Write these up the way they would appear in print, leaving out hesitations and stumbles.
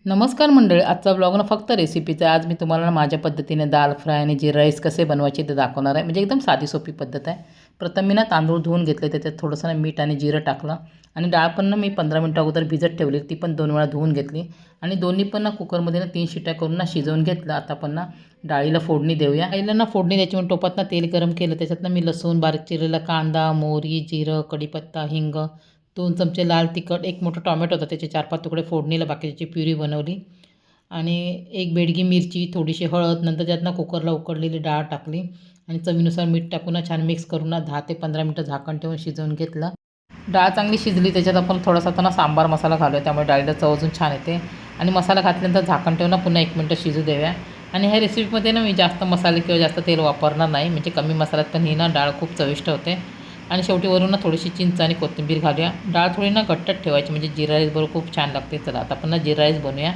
नमस्कार मंडळी, आजचा ब्लॉग ना फक्त रेसिपीचा. आज मी तुम्हाला माझ्या पद्धतीने दाल फ्राय आणि जीरा राईस कसे बनवायचे ते दाखवणार आहे. म्हणजे एकदम साधी सोपी पद्धत आहे. प्रथम मी ना तांदूळ धुवून घेतले, त्याच्यात थोडंसं ना मीठ आणि जिरं टाकलं आणि डाळ पण ना मी 15 मिनटं अगोदर भिजत ठेवली, ती पण 2 वेळा धुवून घेतली आणि दोन्ही पण ना कुकरमध्ये ना 3 शिट्ट्या करून ना शिजवून घेतलं. आता पण ना डाळीला फोडणी देऊया. डाळीला ना फोडणी द्यायची म्हणून टोपात ना तेल गरम केलं, त्याच्यात ना मी लसूण, बारीक चिरलेला कांदा, मोहरी, जिरं, कढीपत्ता, हिंग, 2 चमचे लाल तिखट, एक मोठा टोमॅटो होता त्याचे 4-5 तुकडे फोडणीला, बाकीची प्युरी बनवली आणि एक बेडगी मिरची, थोडीशी हळद, नंतर त्यात ना कुकरला उकडलेली डाळ टाकली आणि चवीनुसार मीठ टाकून छान मिक्स करून 10 ते 15 मिनटं झाकण ठेवून शिजवून घेतलं. डाळ चांगली शिजली, त्याच्यात आपण थोडासा आता ना सांबार मसाला घालूया, त्यामुळे डाळीला चव अजून छान येते. आणि मसाला घातल्यानंतर झाकण ठेवून पुन्हा 1 मिनटं शिजू देऊया. आणि ह्या रेसिपीमध्ये ना मी जास्त मसाले किंवा जास्त तेल वापरणार नाही, म्हणजे कमी मसाल्यात पण ही ना डाळ खूप चविष्ट होते. आणि शेवटी वरून ना थोडीशी चिंच आणि कोथिंबीर घालूया. डाळ थोडी ना घट्टच ठेवायची, म्हणजे जिरा राईस बरोबर खूप छान लागते. चला आता आपण ना जिरा राईस बनवूया.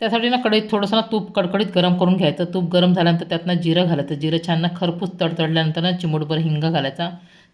त्यासाठी ना कढईत थोडंसं ना तूप कडकडीत गरम करून घ्यायचं. तूप गरम झाल्यानंतर त्यात ना जिरं घालायचं. जिरं छान ना खरपूस तडतडल्यानंतर ना चिमूटभर हिंग घालायचा.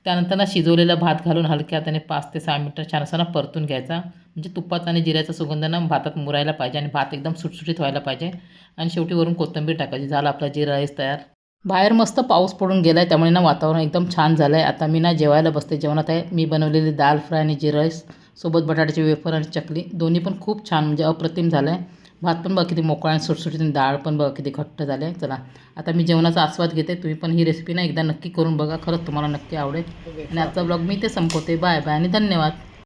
त्यानंतर ना शिजवलेला भात घालून हलक्या हाताने 5 ते 6 मिनिटं छान असं ना परतून घ्यायचा. म्हणजे तुपाचा आणि जिऱ्याचा सुगंध ना भातात मुरायला पाहिजे आणि भात एकदम सुटसुटीत व्हायला पाहिजे. आणि शेवटी वरून कोथिंबीर टाकायची. झाला आपला जिरा राईस तयार. बाहेर मस्त पाऊस पडून गेला आहे, त्यामुळे ना वातावरण एकदम छान झालं आहे. आता मी ना जेवायला बसते. जेवणात आहे मी बनवलेली दाल फ्राय आणि जिरा राईस, सोबत बटाट्याचे वेफर आणि चकली. दोन्ही पण खूप छान, म्हणजे अप्रतिम झालं आहे. भात पण बघा किती मोकळा आणि सुटसुटीत आणि डाळ पण बघा किती घट्ट झाले आहे. चला आता मी जेवणाचा आस्वाद घेते. तुम्ही पण ही रेसिपी ना एकदा नक्की करून बघा, खरंच तुम्हाला नक्की आवडेल. आणि आजचा ब्लॉग मी इथे संपवते. बाय बाय आणि धन्यवाद.